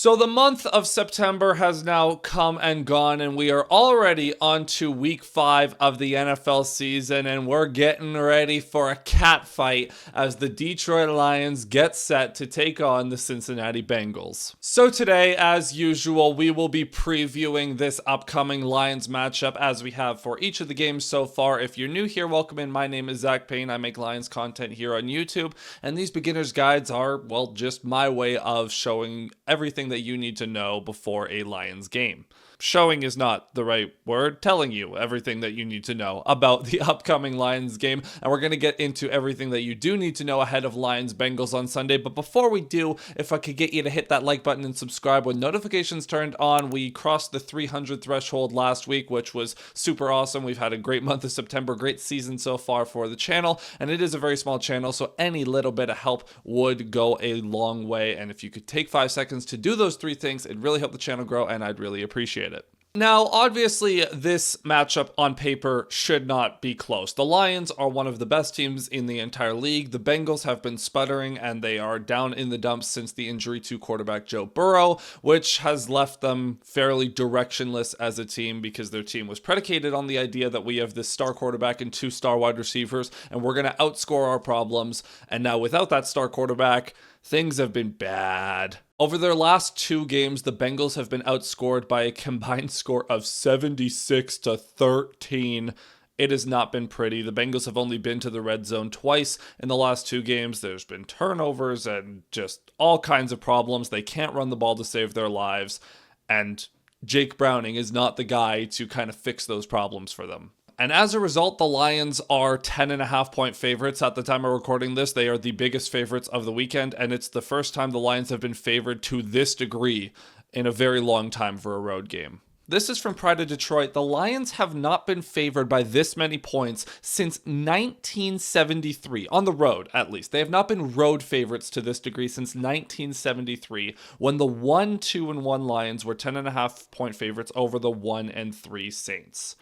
So the month of September has now come and gone, and we are already on to week 5 of the NFL season, and we're getting ready for a cat fight as the Detroit Lions get set to take on the Cincinnati Bengals. So today, as usual, we will be previewing this upcoming Lions matchup as we have for each of the games so far. If you're new here, welcome in. My name is Zach Payne. I make Lions content here on YouTube, and these beginner's guides are, well, just my way of showing everything that you need to know before a Lions game. Showing is not the right word, telling you everything that you need to know about the upcoming Lions game, and we're going to get into everything that you do need to know ahead of Lions-Bengals on Sunday. But before we do, if I could get you to hit that like button and subscribe with notifications turned on. We crossed the 300 threshold last week, which was super awesome. We've had a great month of September, great season so far for the channel, and it is a very small channel, so any little bit of help would go a long way. And if you could take 5 seconds to do those 3 things, it'd really help the channel grow, and I'd really appreciate it. Now, obviously, this matchup on paper should not be close. The Lions are one of the best teams in the entire league. The Bengals have been sputtering, and they are down in the dumps since the injury to quarterback Joe Burrow, which has left them fairly directionless as a team because their team was predicated on the idea that we have this star quarterback and 2 star wide receivers, and we're going to outscore our problems. And now without that star quarterback, things have been bad. Over their last 2 games, the Bengals have been outscored by a combined score of 76-13. It has not been pretty. The Bengals have only been to the red zone twice in the last 2 games. There's been turnovers and just all kinds of problems. They can't run the ball to save their lives. And Jake Browning is not the guy to kind of fix those problems for them. And as a result, the Lions are 10.5-point favorites. At the time of recording this, they are the biggest favorites of the weekend, and it's the first time the Lions have been favored to this degree in a very long time for a road game. This is from Pride of Detroit. The Lions have not been favored by this many points since 1973, on the road at least. They have not been road favorites to this degree since 1973, when the 1-2-1 Lions were 10.5-point favorites over the 1-3 Saints.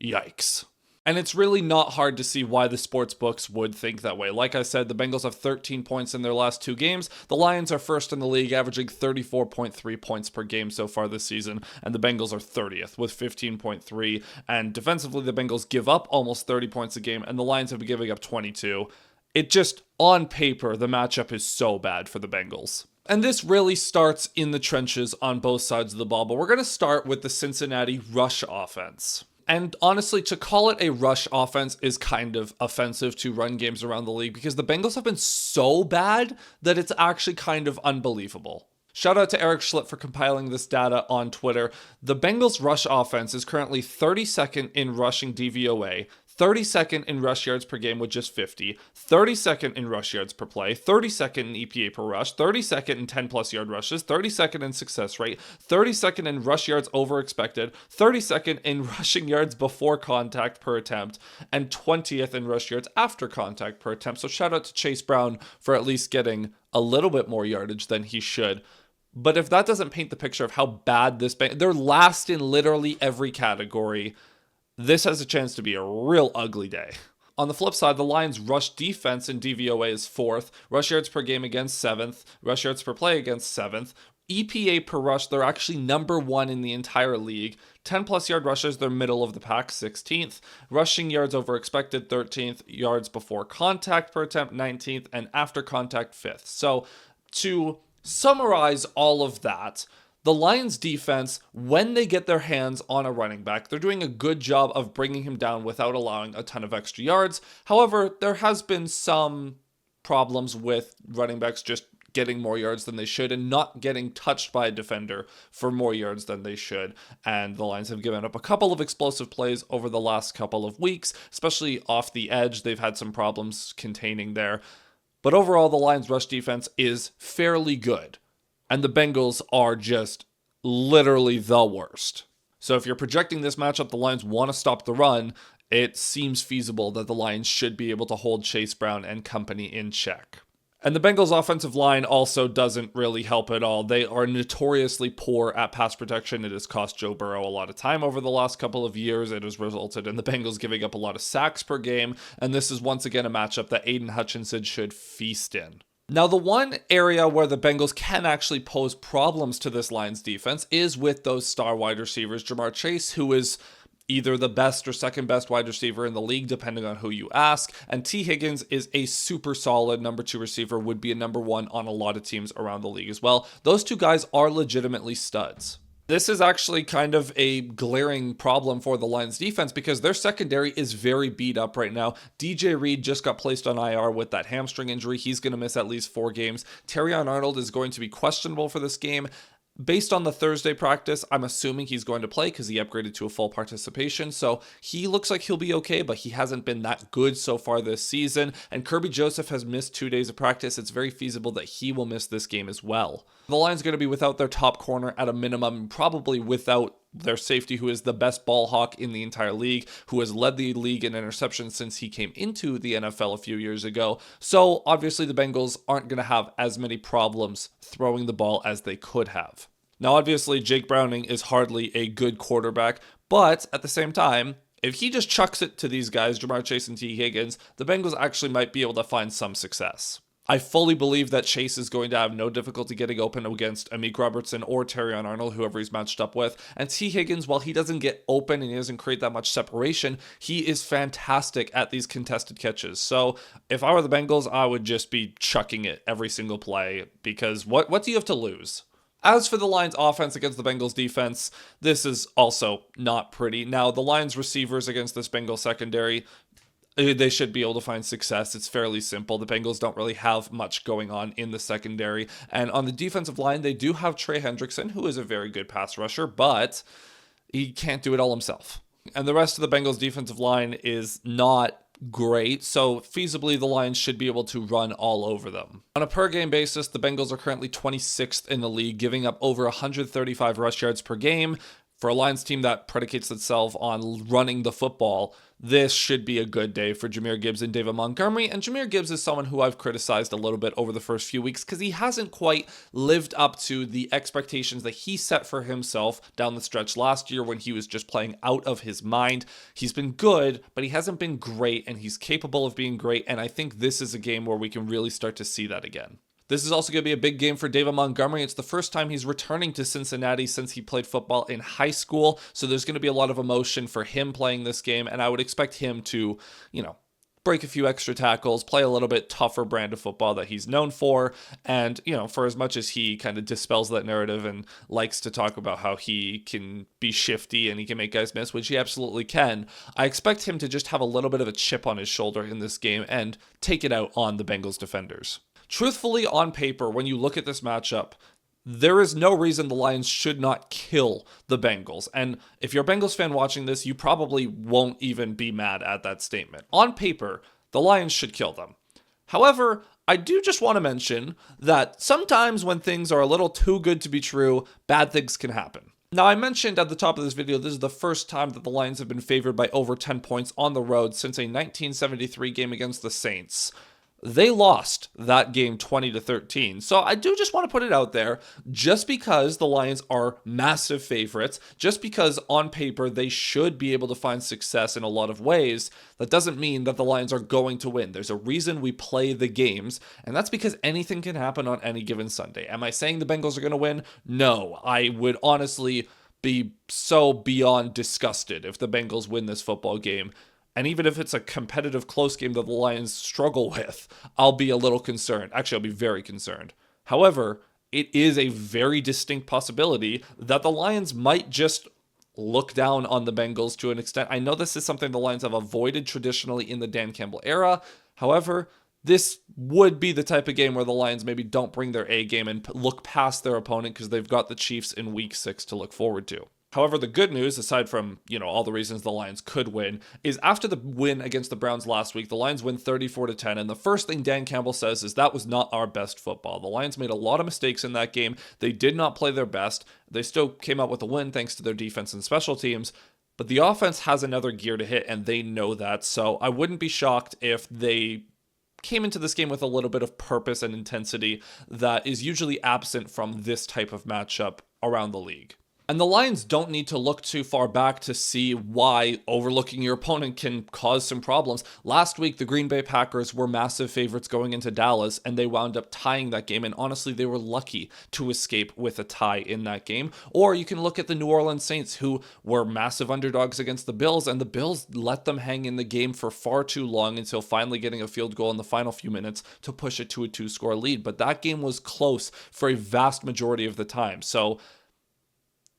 Yikes. And it's really not hard to see why the sports books would think that way. Like I said, the Bengals have 13 points in their last 2 games. The Lions are first in the league, averaging 34.3 points per game so far this season, and the Bengals are 30th with 15.3. And defensively, the Bengals give up almost 30 points a game, and the Lions have been giving up 22. It just, on paper, the matchup is so bad for the Bengals. And this really starts in the trenches on both sides of the ball, but we're going to start with the Cincinnati rush offense. And honestly, to call it a rush offense is kind of offensive to run games around the league because the Bengals have been so bad that it's actually kind of unbelievable. Shout out to Eric Schlitt for compiling this data on Twitter. The Bengals rush offense is currently 32nd in rushing DVOA, 32nd in rush yards per game with just 50, 32nd in rush yards per play, 32nd in EPA per rush, 32nd in 10-plus yard rushes, 32nd in success rate, 32nd in rush yards over expected, 32nd in rushing yards before contact per attempt, and 20th in rush yards after contact per attempt. So shout out to Chase Brown for at least getting a little bit more yardage than he should. But if that doesn't paint the picture of how bad they're last in literally every category, this has a chance to be a real ugly day. On the flip side, the Lions' rush defense in DVOA is 4th, rush yards per game against 7th, rush yards per play against 7th, EPA per rush, they're actually number 1 in the entire league. 10-plus yard rushes, they're middle of the pack, 16th. Rushing yards over expected, 13th. Yards before contact per attempt, 19th. And after contact, 5th. So to summarize all of that, the Lions defense, when they get their hands on a running back, they're doing a good job of bringing him down without allowing a ton of extra yards. However, there has been some problems with running backs just getting more yards than they should and not getting touched by a defender for more yards than they should. And the Lions have given up a couple of explosive plays over the last couple of weeks, especially off the edge. They've had some problems containing there. But overall, the Lions' rush defense is fairly good. And the Bengals are just literally the worst. So if you're projecting this matchup, the Lions want to stop the run, it seems feasible that the Lions should be able to hold Chase Brown and company in check. And the Bengals' offensive line also doesn't really help at all. They are notoriously poor at pass protection. It has cost Joe Burrow a lot of time over the last couple of years. It has resulted in the Bengals giving up a lot of sacks per game. And this is once again a matchup that Aiden Hutchinson should feast in. Now, the one area where the Bengals can actually pose problems to this Lions defense is with those star wide receivers. Jamar Chase, who is either the best or second best wide receiver in the league, depending on who you ask. And T. Higgins is a super solid number 2 receiver, would be a number 1 on a lot of teams around the league as well. Those two guys are legitimately studs. This is actually kind of a glaring problem for the Lions defense because their secondary is very beat up right now. DJ Reed just got placed on IR with that hamstring injury. He's going to miss at least 4 games. Terrion Arnold is going to be questionable for this game. Based on the Thursday practice, I'm assuming he's going to play because he upgraded to a full participation. So he looks like he'll be okay, but he hasn't been that good so far this season. And Kirby Joseph has missed 2 days of practice. It's very feasible that he will miss this game as well. The Lions are going to be without their top corner at a minimum, probably without their safety, who is the best ball hawk in the entire league, who has led the league in interceptions since he came into the NFL a few years ago. So obviously the Bengals aren't going to have as many problems throwing the ball as they could have. Now, obviously, Jake Browning is hardly a good quarterback, but at the same time, if he just chucks it to these guys, Jamar Chase and T. Higgins, the Bengals actually might be able to find some success. I fully believe that Chase is going to have no difficulty getting open against Amik Robertson or Terrion Arnold, whoever he's matched up with. And T. Higgins, while he doesn't get open and he doesn't create that much separation, he is fantastic at these contested catches. So if I were the Bengals, I would just be chucking it every single play because what do you have to lose? As for the Lions offense against the Bengals defense, this is also not pretty. Now, the Lions receivers against this Bengals secondary, they should be able to find success. It's fairly simple. The Bengals don't really have much going on in the secondary. And on the defensive line, they do have Trey Hendrickson, who is a very good pass rusher, but he can't do it all himself. And the rest of the Bengals defensive line is not great, so feasibly the Lions should be able to run all over them. On a per game basis, the Bengals are currently 26th in the league, giving up over 135 rush yards per game. For a Lions team that predicates itself on running the football, this should be a good day for Jahmyr Gibbs and David Montgomery. And Jahmyr Gibbs is someone who I've criticized a little bit over the first few weeks because he hasn't quite lived up to the expectations that he set for himself down the stretch last year when he was just playing out of his mind. He's been good, but he hasn't been great, and he's capable of being great. And I think this is a game where we can really start to see that again. This is also going to be a big game for David Montgomery. It's the first time he's returning to Cincinnati since he played football in high school. So there's going to be a lot of emotion for him playing this game. And I would expect him to, break a few extra tackles, play a little bit tougher brand of football that he's known for. And, for as much as he kind of dispels that narrative and likes to talk about how he can be shifty and he can make guys miss, which he absolutely can, I expect him to just have a little bit of a chip on his shoulder in this game and take it out on the Bengals defenders. Truthfully, on paper, when you look at this matchup, there is no reason the Lions should not kill the Bengals. And if you're a Bengals fan watching this, you probably won't even be mad at that statement. On paper, the Lions should kill them. However, I do just want to mention that sometimes when things are a little too good to be true, bad things can happen. Now, I mentioned at the top of this video, this is the first time that the Lions have been favored by over 10 points on the road since a 1973 game against the Saints. They lost that game 20-13. So I do just want to put it out there, just because the Lions are massive favorites, just because on paper they should be able to find success in a lot of ways, that doesn't mean that the Lions are going to win. There's a reason we play the games, and that's because anything can happen on any given Sunday. Am I saying the Bengals are going to win? No, I would honestly be so beyond disgusted if the Bengals win this football game. And even if it's a competitive close game that the Lions struggle with, I'll be a little concerned. Actually, I'll be very concerned. However, it is a very distinct possibility that the Lions might just look down on the Bengals to an extent. I know this is something the Lions have avoided traditionally in the Dan Campbell era. However, this would be the type of game where the Lions maybe don't bring their A game and look past their opponent because they've got the Chiefs in week 6 to look forward to. However, the good news, aside from, all the reasons the Lions could win, is after the win against the Browns last week, the Lions win 34-10, and the first thing Dan Campbell says is that was not our best football. The Lions made a lot of mistakes in that game. They did not play their best. They still came out with a win thanks to their defense and special teams, but the offense has another gear to hit, and they know that, so I wouldn't be shocked if they came into this game with a little bit of purpose and intensity that is usually absent from this type of matchup around the league. And the Lions don't need to look too far back to see why overlooking your opponent can cause some problems. Last week, the Green Bay Packers were massive favorites going into Dallas, and they wound up tying that game. And honestly, they were lucky to escape with a tie in that game. Or you can look at the New Orleans Saints, who were massive underdogs against the Bills, and the Bills let them hang in the game for far too long until finally getting a field goal in the final few minutes to push it to a 2-score lead. But that game was close for a vast majority of the time. So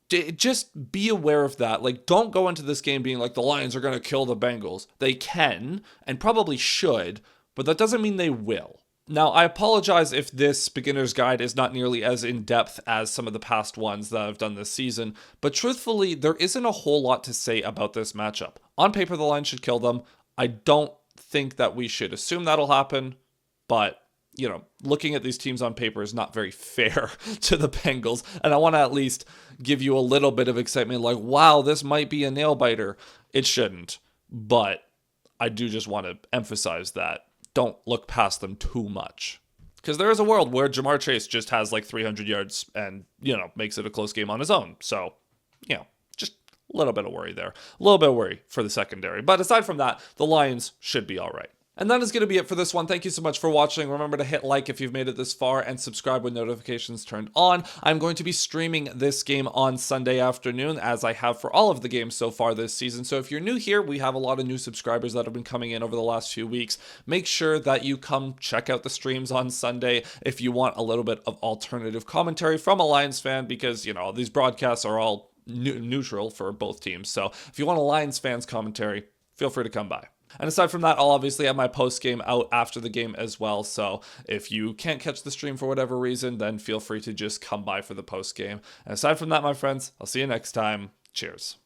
just be aware of that. Like, don't go into this game being like the Lions are going to kill the Bengals. They can and probably should, but that doesn't mean they will. Now, I apologize if this beginner's guide is not nearly as in-depth as some of the past ones that I've done this season, but truthfully, there isn't a whole lot to say about this matchup. On paper, the Lions should kill them. I don't think that we should assume that'll happen, but looking at these teams on paper is not very fair to the Bengals. And I want to at least give you a little bit of excitement, like, wow, this might be a nail biter. It shouldn't. But I do just want to emphasize that. Don't look past them too much. Because there is a world where Jamar Chase just has like 300 yards and, makes it a close game on his own. So, just a little bit of worry there. A little bit of worry for the secondary. But aside from that, the Lions should be all right. And that is going to be it for this one. Thank you so much for watching. Remember to hit like if you've made it this far and subscribe with notifications turned on. I'm going to be streaming this game on Sunday afternoon, as I have for all of the games so far this season. So if you're new here, we have a lot of new subscribers that have been coming in over the last few weeks. Make sure that you come check out the streams on Sunday if you want a little bit of alternative commentary from a Lions fan, because, these broadcasts are all neutral for both teams. So if you want a Lions fans commentary, feel free to come by. And aside from that, I'll obviously have my post game out after the game as well. So if you can't catch the stream for whatever reason, then feel free to just come by for the post game. And aside from that, my friends, I'll see you next time. Cheers.